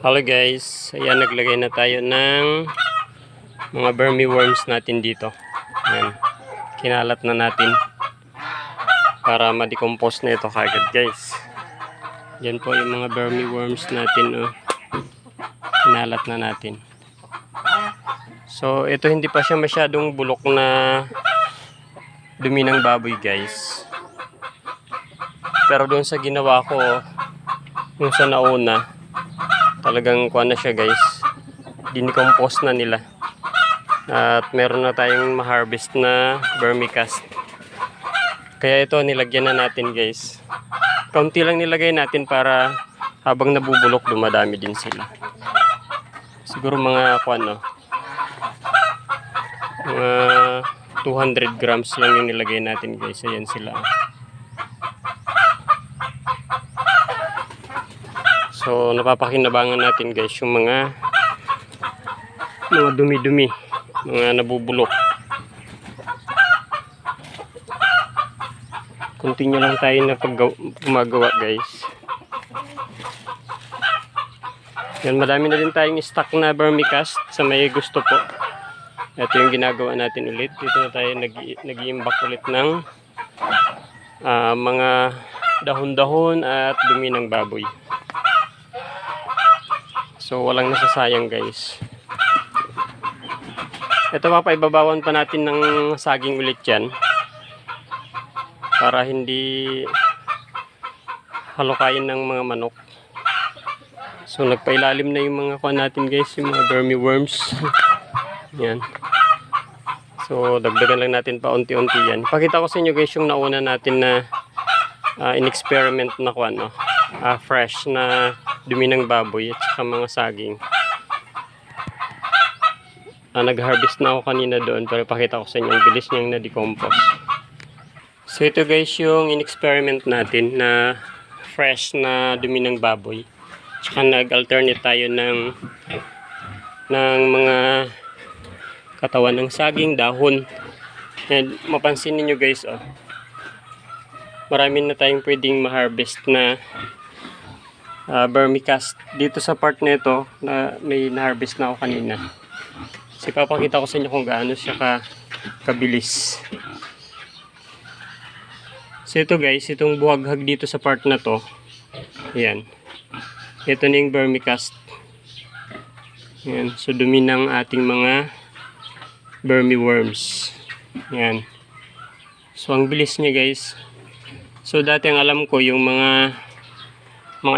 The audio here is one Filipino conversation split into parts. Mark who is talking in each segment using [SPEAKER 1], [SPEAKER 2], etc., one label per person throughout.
[SPEAKER 1] Hello guys, ayan naglagay na tayo ng mga vermiworms natin dito. Ayan, kinalat na natin para ma-decompose na ito kagad guys. Yan po yung mga vermiworms natin, oh. Kinalat na natin. So ito hindi pa siya masyadong bulok na dumi ng baboy guys. Pero doon sa ginawa ko, yung sa nauna, talagang kuha na siya guys, dinicompose na nila at meron na tayong ma-harvest na vermicast. Kaya ito nilagyan na natin guys, kaunti lang nilagay natin para habang nabubulok dumadami din sila. Siguro mga kuano, mga 200 grams lang yung nilagay natin guys. Ayan sila. So napapakinabangan natin guys yung mga dumi-dumi, mga nabubulok. Continue lang tayo na gumagawa guys. Yan, madami na din tayong stock na vermicast sa may gusto po. Ito yung ginagawa natin ulit. Dito na tayo nag-iimbak ulit ng mga dahon-dahon at dumi ng baboy. So walang nasasayang guys. Ito papaibabawan pa natin ng saging ulit yan para hindi halukayin ng mga manok. So nagpailalim na yung mga kuha natin guys, yung mga vermiworms. Yan. So dagdagan lang natin pa unti-unti yan. Pakita ko sa inyo guys yung nauna natin na in-experiment na kuha, no? Fresh na dumi ng baboy at saka mga saging. Nag-harvest na ako kanina doon, pero pakita ko sa inyo ang bilis niyang na-decompose. So ito guys yung in-experiment natin na fresh na dumi ng baboy. Tsaka nag-alternate tayo ng mga katawan ng saging, dahon. And mapansin niyo guys, oh, marami na tayong pwedeng ma-harvest na vermicast dito sa part na ito na may na-harvest na ako kanina. So ipapakita ko sa inyo kung gaano siya kabilis. So ito guys, itong buhaghag dito sa part na to, ayan, ito na yung vermicast. Ayan, so dumi ng ating mga vermiworms. Ayan. So ang bilis niya guys. So dati ang alam ko yung mga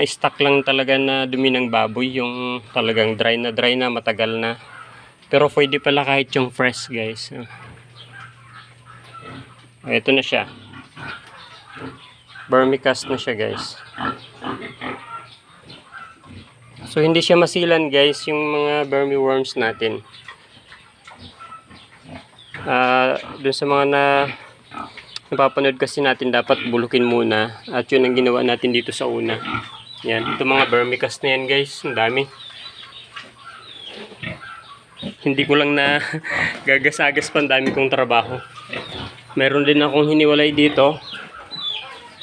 [SPEAKER 1] stock lang talaga na dumi ng baboy, yung talagang dry na matagal na. Pero pwede pala kahit yung fresh guys. Ito na siya. Vermicast na siya guys. So hindi siya masilan guys yung mga vermiworms natin. Dun sa mga napapanood kasi natin, dapat bulukin muna. At yun ang ginawa natin dito sa una. Yan, ito mga vermicast na yan guys. Ang dami. Hindi ko lang na gagas-agas pa, ang dami kong trabaho. Meron din akong hiniwalay dito.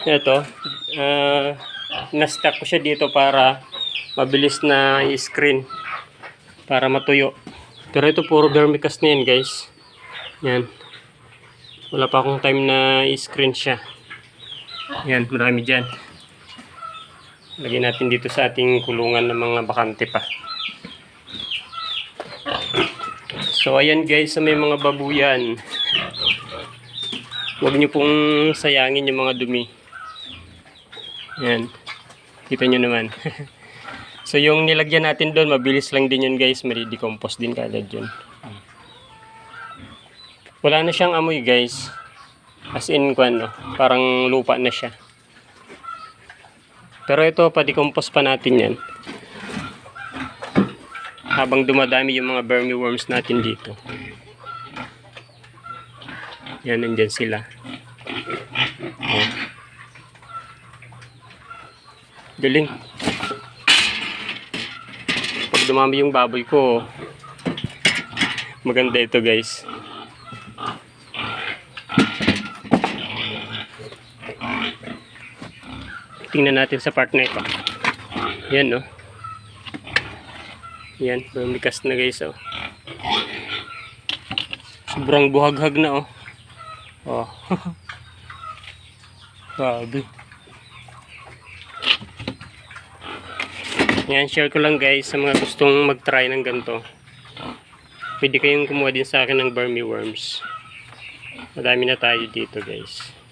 [SPEAKER 1] Ito, na-stack ko siya dito para mabilis na i-screen, para matuyo. Pero ito puro vermicast na yan guys. Yan. Wala pa akong time na i-screen siya. Yan, marami dyan. Lagyan natin dito sa ating kulungan ng mga bakante pa. So ayan guys, sa may mga babuyan, huwag nyo pong sayangin yung mga dumi. Yan, kita nyo naman. So yung nilagyan natin doon, mabilis lang din yun guys, ma-decompose din kagad yun. Wala na siyang amoy guys, as in no, parang lupa na siya. Pero ito, pa-decompose pa natin yan habang dumadami yung mga vermiworms natin dito. Yan, nandyan sila. Oh. Galing. Pag dumami yung baboy ko, maganda ito guys. Tingnan natin sa part na ito. Yan, no? Yan, vermicast na guys, oh. Sobrang buhaghag na, oh. Oh. Grabe. Yan, share ko lang guys sa mga gustong mag-try ng ganito. Pwede kayong kumuha din sa akin ng vermiworms. Madami na tayo dito guys.